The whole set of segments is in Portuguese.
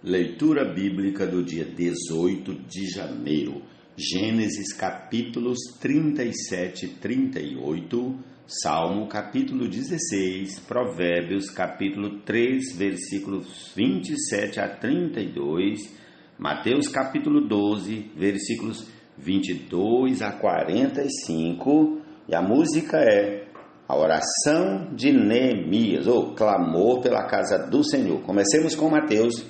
Leitura bíblica do dia 18 de janeiro, Gênesis capítulos 37 e 38, Salmo capítulo 16, Provérbios capítulo 3, versículos 27 a 32, Mateus capítulo 12, versículos 22 a 45, e a música é a oração de Neemias, ou clamor pela casa do Senhor. Comecemos com Mateus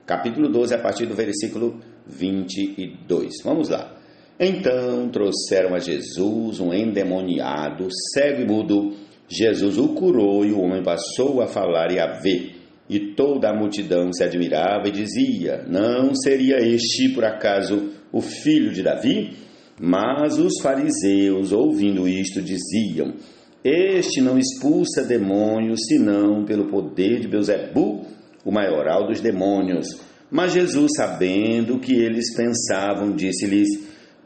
capítulo 12, a partir do versículo 22. Vamos lá. Então trouxeram a Jesus um endemoniado, cego e mudo. Jesus o curou e o homem passou a falar e a ver. E toda a multidão se admirava e dizia: não seria este, por acaso, o filho de Davi? Mas os fariseus, ouvindo isto, diziam: este não expulsa demônios, senão pelo poder de Beelzebu, o maioral dos demônios. Mas Jesus, sabendo o que eles pensavam, disse-lhes: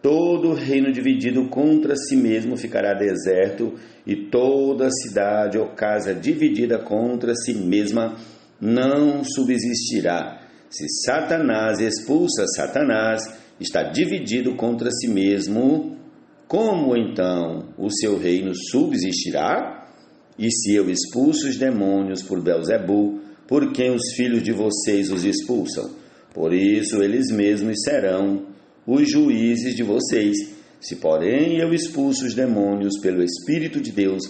todo reino dividido contra si mesmo ficará deserto, e toda cidade ou casa dividida contra si mesma não subsistirá. Se Satanás expulsa Satanás, está dividido contra si mesmo, como então o seu reino subsistirá? E se eu expulso os demônios por Beelzebu, por quem os filhos de vocês os expulsam? Por isso eles mesmos serão os juízes de vocês. Se, porém, eu expulso os demônios pelo Espírito de Deus,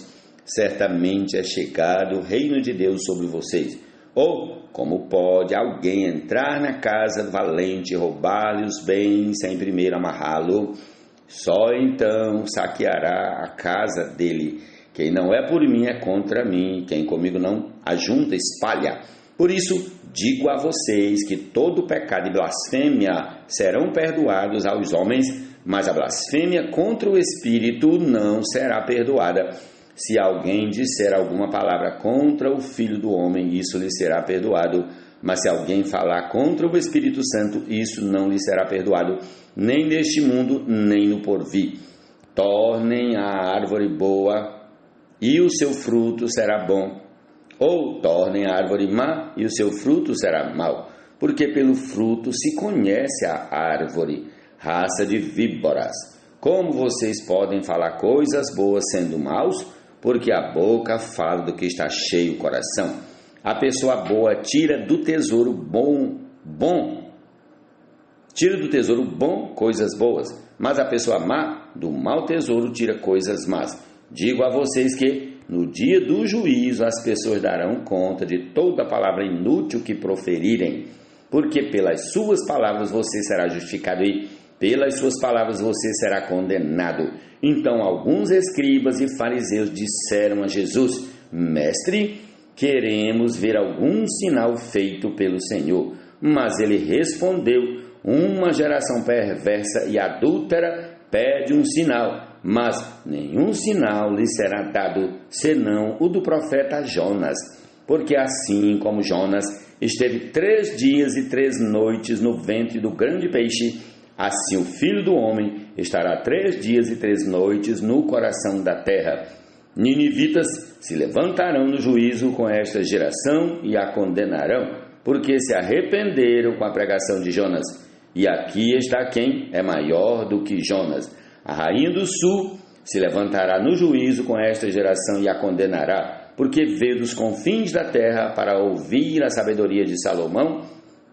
certamente é chegado o reino de Deus sobre vocês. Ou, como pode alguém entrar na casa do valente e roubar-lhe os bens sem primeiro amarrá-lo? Só então saqueará a casa dele. Quem não é por mim é contra mim, quem comigo não ajunta, espalha. Por isso, digo a vocês que todo pecado e blasfêmia serão perdoados aos homens, mas a blasfêmia contra o Espírito não será perdoada. Se alguém disser alguma palavra contra o Filho do Homem, isso lhe será perdoado. Mas se alguém falar contra o Espírito Santo, isso não lhe será perdoado, nem neste mundo, nem no porvir. Tornem a árvore boa, e o seu fruto será bom, ou tornem a árvore má, e o seu fruto será mau, porque pelo fruto se conhece a árvore. Raça de víboras, como vocês podem falar coisas boas sendo maus? Porque a boca fala do que está cheio o coração. A pessoa boa tira do tesouro bom coisas boas, mas a pessoa má do mau tesouro tira coisas más. Digo a vocês que no dia do juízo as pessoas darão conta de toda palavra inútil que proferirem, porque pelas suas palavras você será justificado e pelas suas palavras você será condenado. Então alguns escribas e fariseus disseram a Jesus: mestre, queremos ver algum sinal feito pelo Senhor. Mas ele respondeu: uma geração perversa e adúltera pede um sinal, mas nenhum sinal lhe será dado, senão o do profeta Jonas. Porque assim como Jonas esteve 3 dias e 3 noites no ventre do grande peixe, assim o Filho do Homem estará 3 dias e 3 noites no coração da terra. Ninivitas se levantarão no juízo com esta geração e a condenarão, porque se arrependeram com a pregação de Jonas. E aqui está quem é maior do que Jonas. A rainha do sul se levantará no juízo com esta geração e a condenará, porque veio dos confins da terra para ouvir a sabedoria de Salomão.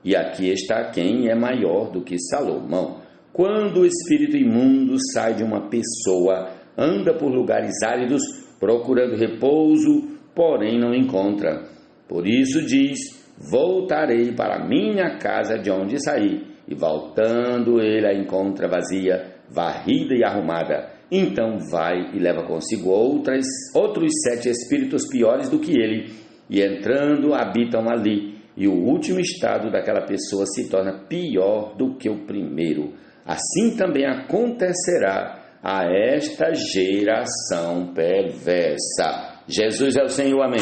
E aqui está quem é maior do que Salomão. Quando o espírito imundo sai de uma pessoa, anda por lugares áridos, procurando repouso, porém não encontra. Por isso diz: voltarei para a minha casa de onde saí. E voltando ele a encontra vazia, varrida e arrumada. Então vai e leva consigo outros 7 espíritos piores do que ele, e entrando habitam ali. E o último estado daquela pessoa se torna pior do que o primeiro. Assim também acontecerá a esta geração perversa. Jesus é o Senhor, amém.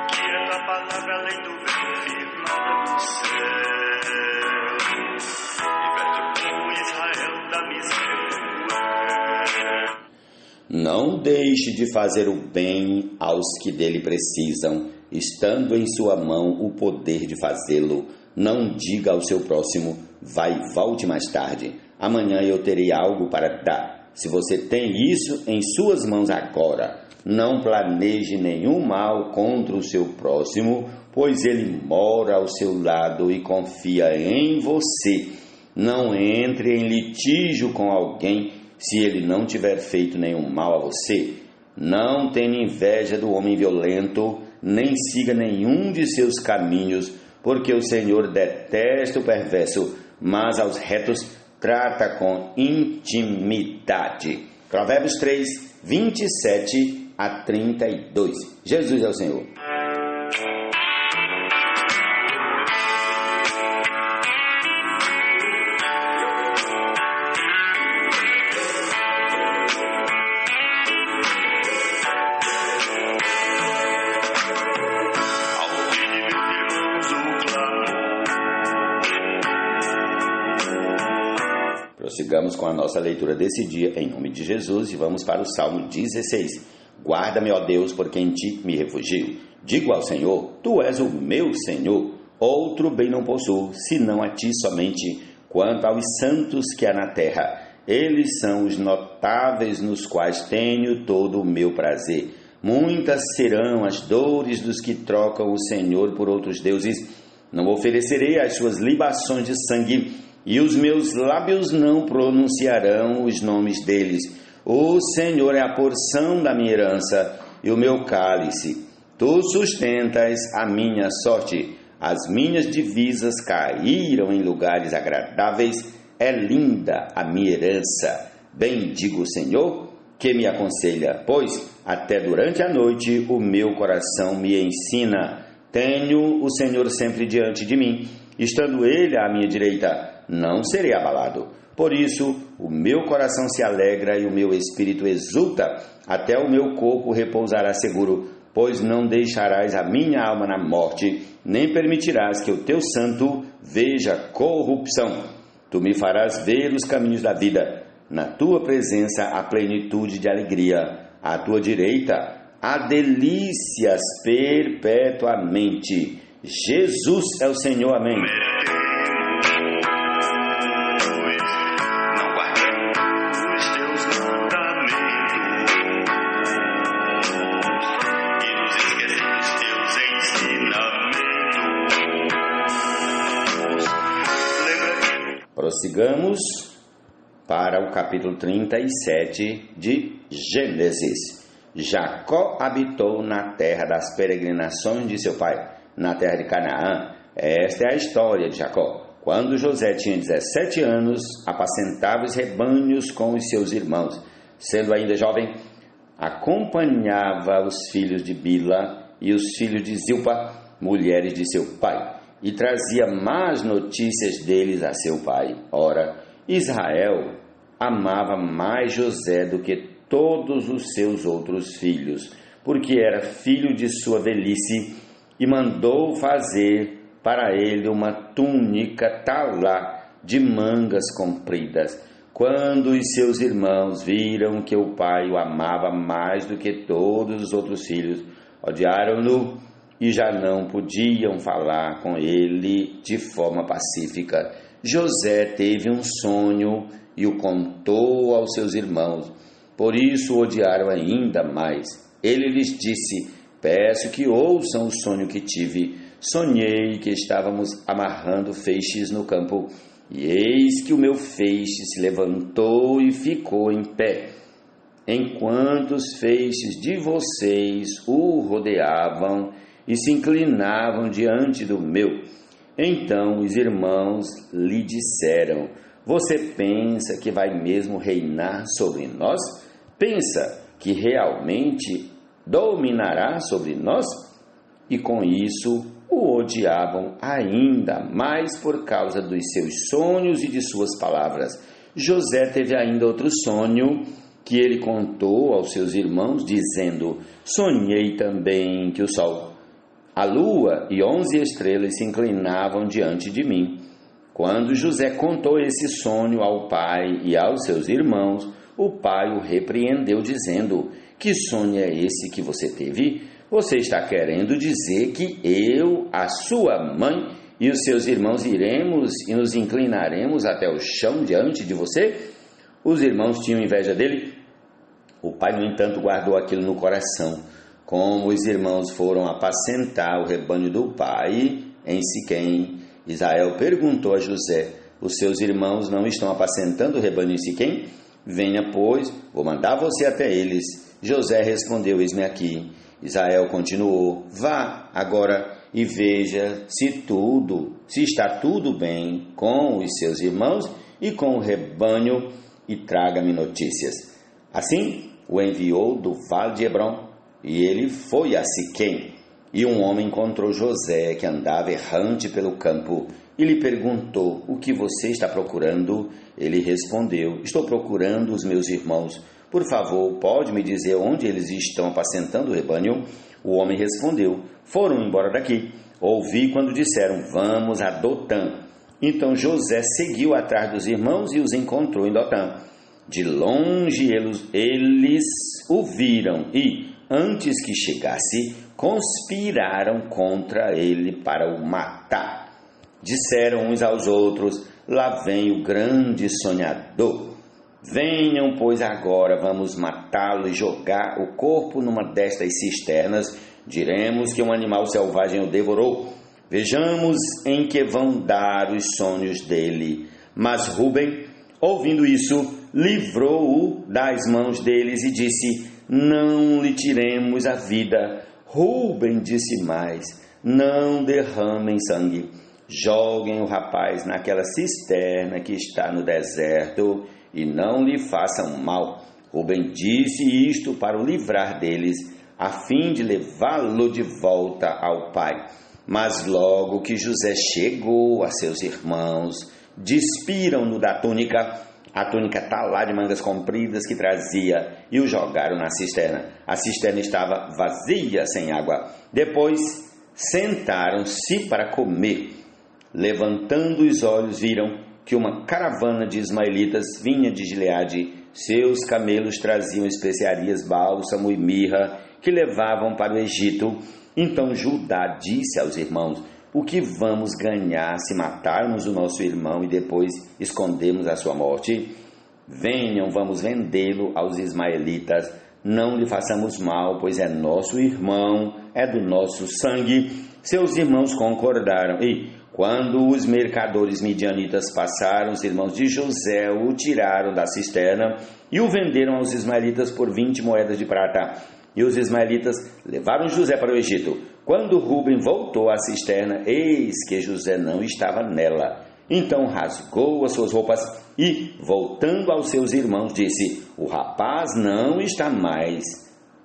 Que a tua palavra além do vento firmada no céu. Não deixe de fazer o bem aos que dele precisam, estando em sua mão o poder de fazê-lo. Não diga ao seu próximo, vai e volte mais tarde, amanhã eu terei algo para dar. Se você tem isso em suas mãos agora, não planeje nenhum mal contra o seu próximo, pois ele mora ao seu lado e confia em você. Não entre em litígio com alguém se ele não tiver feito nenhum mal a você. Não tenha inveja do homem violento, nem siga nenhum de seus caminhos, porque o Senhor detesta o perverso, mas aos retos trata com intimidade. Provérbios 3, 27 a 32. Jesus é o Senhor. Prossigamos com a nossa leitura desse dia, em nome de Jesus, e vamos para o Salmo 16. Guarda-me, ó Deus, porque em ti me refugio. Digo ao Senhor, tu és o meu Senhor. Outro bem não possuo, senão a ti somente. Quanto aos santos que há na terra, eles são os notáveis nos quais tenho todo o meu prazer. Muitas serão as dores dos que trocam o Senhor por outros deuses. Não oferecerei as suas libações de sangue, e os meus lábios não pronunciarão os nomes deles. O Senhor é a porção da minha herança e o meu cálice. Tu sustentas a minha sorte. As minhas divisas caíram em lugares agradáveis. É linda a minha herança. Bendigo o Senhor que me aconselha, pois até durante a noite o meu coração me ensina. Tenho o Senhor sempre diante de mim, estando Ele à minha direita, não serei abalado. Por isso, o meu coração se alegra e o meu espírito exulta, até o meu corpo repousará seguro, pois não deixarás a minha alma na morte, nem permitirás que o teu santo veja corrupção. Tu me farás ver os caminhos da vida, na tua presença há plenitude de alegria, à tua direita há delícias perpetuamente. Jesus é o Senhor, amém. Prossigamos para o capítulo 37 de Gênesis. Jacó habitou na terra das peregrinações de seu pai, na terra de Canaã. Esta é a história de Jacó. Quando José tinha 17 anos, apacentava os rebanhos com os seus irmãos. Sendo ainda jovem, acompanhava os filhos de Bila e os filhos de Zilpa, mulheres de seu pai, e trazia más notícias deles a seu pai. Ora, Israel amava mais José do que todos os seus outros filhos, porque era filho de sua velhice, e mandou fazer para ele uma túnica talá de mangas compridas. Quando os seus irmãos viram que o pai o amava mais do que todos os outros filhos, odiaram-no e já não podiam falar com ele de forma pacífica. José teve um sonho e o contou aos seus irmãos, por isso o odiaram ainda mais. Ele lhes disse: peço que ouçam o sonho que tive. Sonhei que estávamos amarrando feixes no campo, e eis que o meu feixe se levantou e ficou em pé, enquanto os feixes de vocês o rodeavam e se inclinavam diante do meu. Então os irmãos lhe disseram: você pensa que vai mesmo reinar sobre nós? Pensa que realmente dominará sobre nós? E com isso o odiavam ainda mais por causa dos seus sonhos e de suas palavras. José teve ainda outro sonho que ele contou aos seus irmãos, dizendo: sonhei também que o sol, a lua e 11 estrelas se inclinavam diante de mim. Quando José contou esse sonho ao pai e aos seus irmãos, o pai o repreendeu, dizendo: que sonho é esse que você teve? Você está querendo dizer que eu, a sua mãe e os seus irmãos iremos e nos inclinaremos até o chão diante de você? Os irmãos tinham inveja dele. O pai, no entanto, guardou aquilo no coração. Como os irmãos foram apacentar o rebanho do pai em Siquém, Israel perguntou a José: os seus irmãos não estão apacentando o rebanho em Siquém? Venha, pois, vou mandar você até eles. José respondeu: eis-me aqui. Israel continuou: vá agora e veja se está tudo bem com os seus irmãos e com o rebanho, e traga-me notícias. Assim o enviou do vale de Hebrom, e ele foi a Siquém. E um homem encontrou José, que andava errante pelo campo, e lhe perguntou: o que você está procurando? Ele respondeu: estou procurando os meus irmãos. Por favor, pode me dizer onde eles estão apacentando o rebanho? O homem respondeu: foram embora daqui. Ouvi quando disseram: vamos a Dotã. Então José seguiu atrás dos irmãos e os encontrou em Dotã. De longe eles o viram e, antes que chegasse, conspiraram contra ele para o matar. Disseram uns aos outros: lá vem o grande sonhador. Venham, pois, agora, vamos matá-lo e jogar o corpo numa destas cisternas. Diremos que um animal selvagem o devorou. Vejamos em que vão dar os sonhos dele. Mas Rúben, ouvindo isso, livrou-o das mãos deles e disse: não lhe tiremos a vida. Rúben disse mais: não derramem sangue. Joguem o rapaz naquela cisterna que está no deserto e não lhe façam mal. Rúben disse isto para o livrar deles, a fim de levá-lo de volta ao pai. Mas logo que José chegou a seus irmãos, despiram-no da túnica, a túnica talá de mangas compridas que trazia, e o jogaram na cisterna. A cisterna estava vazia, sem água. Depois sentaram-se para comer. Levantando os olhos, viram que uma caravana de ismaelitas vinha de Gileade. Seus camelos traziam especiarias, bálsamo e mirra, que levavam para o Egito. Então Judá disse aos irmãos: o que vamos ganhar se matarmos o nosso irmão e depois escondermos a sua morte? Venham, vamos vendê-lo aos ismaelitas. Não lhe façamos mal, pois é nosso irmão, é do nosso sangue. Seus irmãos concordaram, e quando os mercadores midianitas passaram, os irmãos de José o tiraram da cisterna e o venderam aos ismaelitas por 20 moedas de prata. E os ismaelitas levaram José para o Egito. Quando Rúben voltou à cisterna, eis que José não estava nela. Então rasgou as suas roupas e, voltando aos seus irmãos, disse: o rapaz não está mais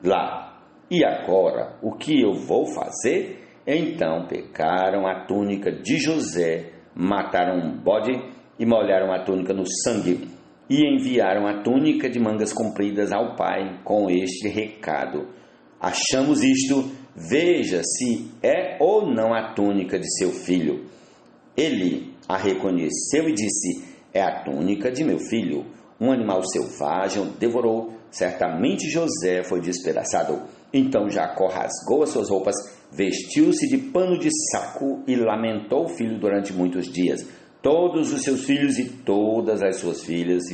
lá. E agora, o que eu vou fazer? Então pegaram a túnica de José, mataram um bode e molharam a túnica no sangue, e enviaram a túnica de mangas compridas ao pai com este recado: achamos isto, veja se é ou não a túnica de seu filho. Ele a reconheceu e disse: é a túnica de meu filho. Um animal selvagem o devorou, certamente José foi despedaçado. Então Jacó rasgou as suas roupas, vestiu-se de pano de saco e lamentou o filho durante muitos dias. Todos os seus filhos e todas as suas filhas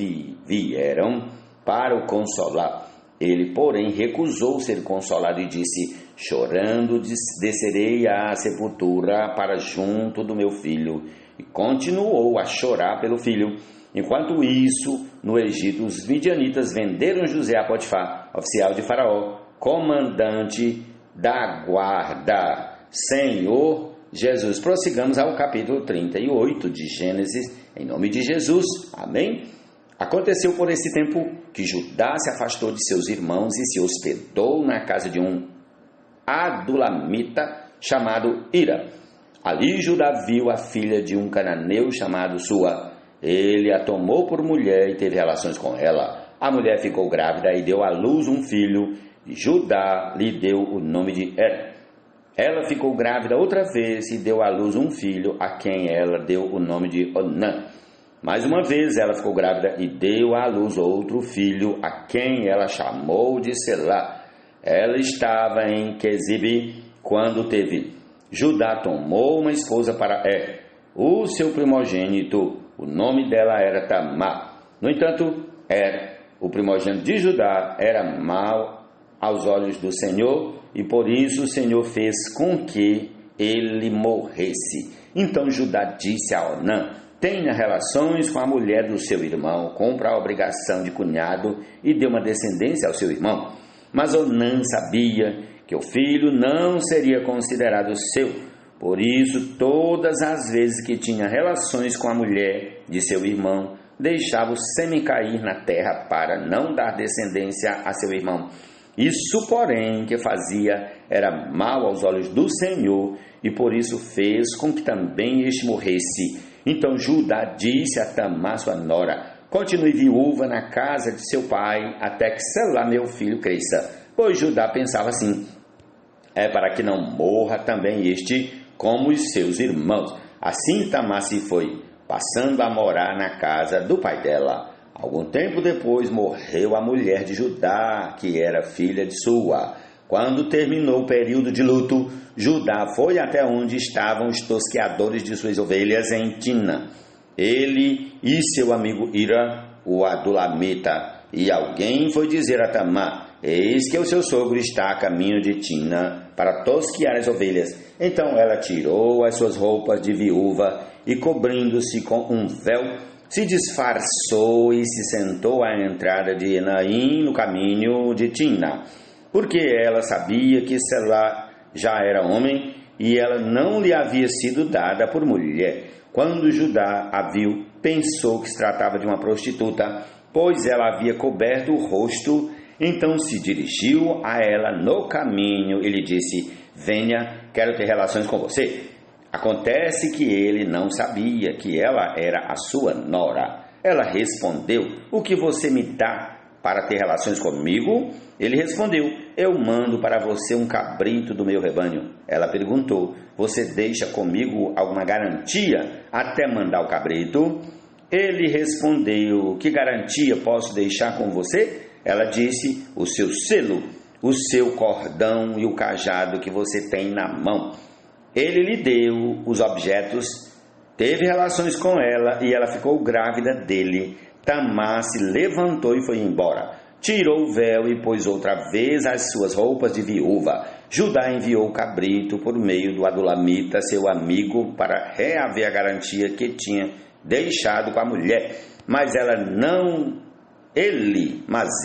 vieram para o consolar. Ele, porém, recusou ser consolado e disse: chorando, descerei à sepultura para junto do meu filho. E continuou a chorar pelo filho. Enquanto isso, no Egito, os midianitas venderam José a Potifar, oficial de Faraó, comandante da guarda. Senhor Jesus. Prossigamos ao capítulo 38 de Gênesis, em nome de Jesus. Amém? Aconteceu por esse tempo que Judá se afastou de seus irmãos e se hospedou na casa de um adulamita chamado Ira. Ali Judá viu a filha de um cananeu chamado Sua. Ele a tomou por mulher e teve relações com ela. A mulher ficou grávida e deu à luz um filho, e Judá lhe deu o nome de Er. Ela ficou grávida outra vez e deu à luz um filho, a quem ela deu o nome de Onã. Mais uma vez ela ficou grávida e deu à luz outro filho, a quem ela chamou de Selá. Ela estava em Quezibe quando teve. Judá tomou uma esposa para o seu primogênito. O nome dela era Tamar. No entanto, o primogênito de Judá, era mau aos olhos do Senhor, e por isso o Senhor fez com que ele morresse. Então Judá disse a Onã: tenha relações com a mulher do seu irmão, cumpra a obrigação de cunhado e dê uma descendência ao seu irmão. Mas Onã sabia que o filho não seria considerado seu. Por isso, todas as vezes que tinha relações com a mulher de seu irmão, deixava o sêmen cair na terra para não dar descendência a seu irmão. Isso, porém, que fazia era mal aos olhos do Senhor, e por isso fez com que também este morresse. Então Judá disse a Tamar, sua nora: continue viúva na casa de seu pai, até que Selá, meu filho, cresça. Pois Judá pensava assim: é para que não morra também este como os seus irmãos. Assim Tamar se foi, passando a morar na casa do pai dela. Algum tempo depois morreu a mulher de Judá, que era filha de Sua. Quando terminou o período de luto, Judá foi até onde estavam os tosqueadores de suas ovelhas em Tina. Ele e seu amigo Ira, o adulamita, e alguém foi dizer a Tamar: eis que o seu sogro está a caminho de Tina para tosquear as ovelhas. Então ela tirou as suas roupas de viúva e, cobrindo-se com um véu, se disfarçou e se sentou à entrada de Enaim, no caminho de Tina, porque ela sabia que Selá já era homem e ela não lhe havia sido dada por mulher. Quando Judá a viu, pensou que se tratava de uma prostituta, pois ela havia coberto o rosto. Então se dirigiu a ela no caminho e lhe disse: venha, quero ter relações com você. Acontece que ele não sabia que ela era a sua nora. Ela respondeu: o que você me dá para ter relações comigo? Ele respondeu: eu mando para você um cabrito do meu rebanho. Ela perguntou: você deixa comigo alguma garantia até mandar o cabrito? Ele respondeu: que garantia posso deixar com você? Ela disse: o seu selo, o seu cordão e o cajado que você tem na mão. Ele lhe deu os objetos, teve relações com ela e ela ficou grávida dele. Tamar se levantou e foi embora. Tirou o véu e pôs outra vez as suas roupas de viúva. Judá enviou o cabrito por meio do adulamita, seu amigo, para reaver a garantia que tinha deixado com a mulher. Mas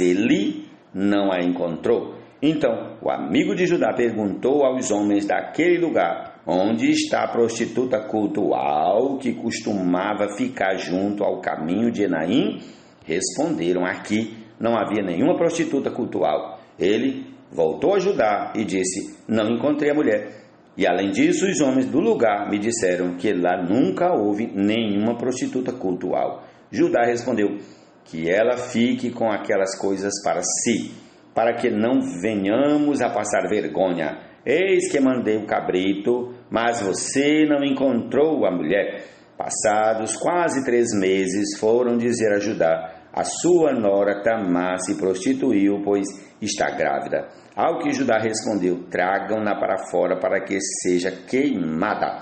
ele não a encontrou. Então o amigo de Judá perguntou aos homens daquele lugar: onde está a prostituta cultual que costumava ficar junto ao caminho de Enaim? Responderam: aqui não havia nenhuma prostituta cultual. Ele voltou a Judá e disse: não encontrei a mulher. E além disso, os homens do lugar me disseram que lá nunca houve nenhuma prostituta cultual. Judá respondeu: que ela fique com aquelas coisas para si, para que não venhamos a passar vergonha. Eis que mandei o cabrito, mas você não encontrou a mulher. Passados quase 3 meses, foram dizer a Judá: a sua nora Tamar se prostituiu, pois está grávida. Ao que Judá respondeu: tragam-na para fora para que seja queimada.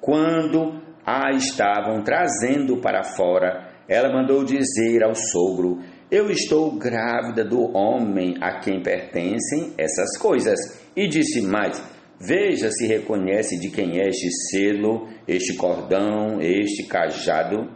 Quando a estavam trazendo para fora, ela mandou dizer ao sogro: eu estou grávida do homem a quem pertencem essas coisas. E disse mais: veja se reconhece de quem é este selo, este cordão e este cajado.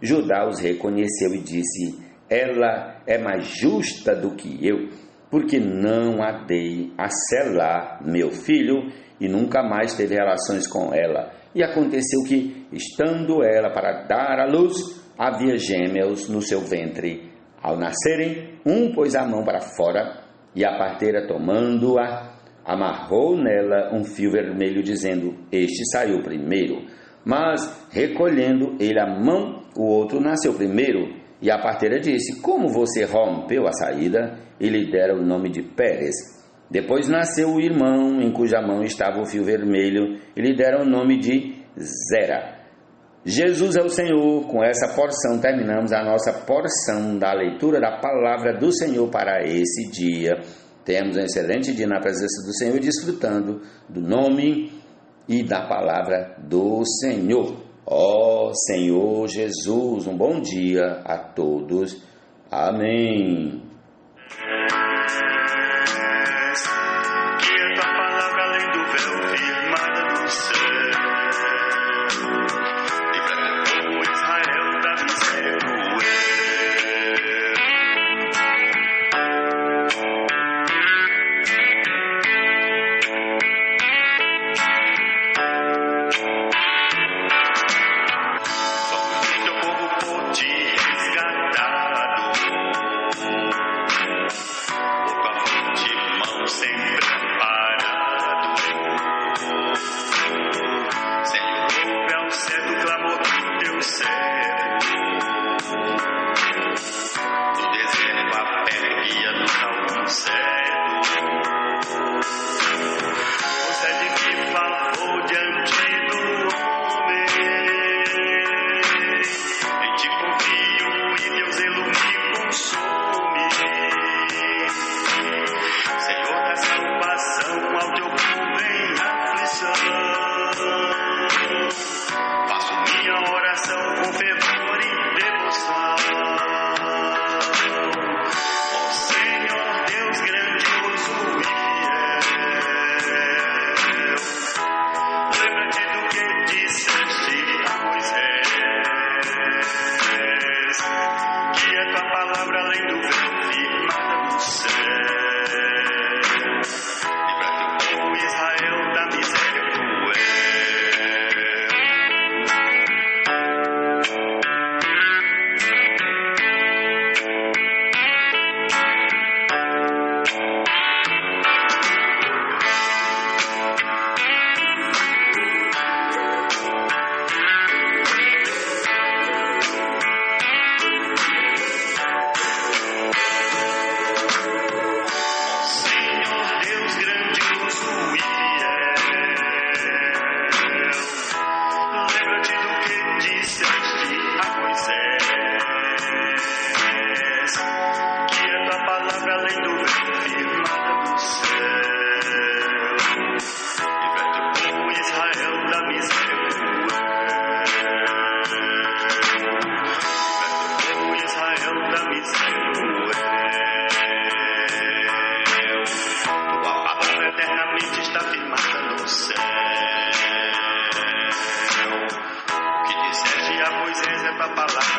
Judá os reconheceu e disse: ela é mais justa do que eu, porque não a dei a Selá, meu filho, e nunca mais teve relações com ela. E aconteceu que, estando ela para dar à luz, havia gêmeos no seu ventre. Ao nascerem, um pôs a mão para fora, e a parteira, tomando-a, amarrou nela um fio vermelho, dizendo: este saiu primeiro. Mas, recolhendo ele a mão, o outro nasceu primeiro. E a parteira disse: como você rompeu a saída? E lhe deram o nome de Pérez. Depois nasceu o irmão, em cuja mão estava o fio vermelho, e lhe deram o nome de Zera. Jesus é o Senhor. Com essa porção terminamos a nossa porção da leitura da palavra do Senhor para esse dia. Temos um excelente dia na presença do Senhor, desfrutando do nome e da palavra do Senhor. Ó Senhor Jesus, um bom dia a todos. Amém. A Moisés é tua palavra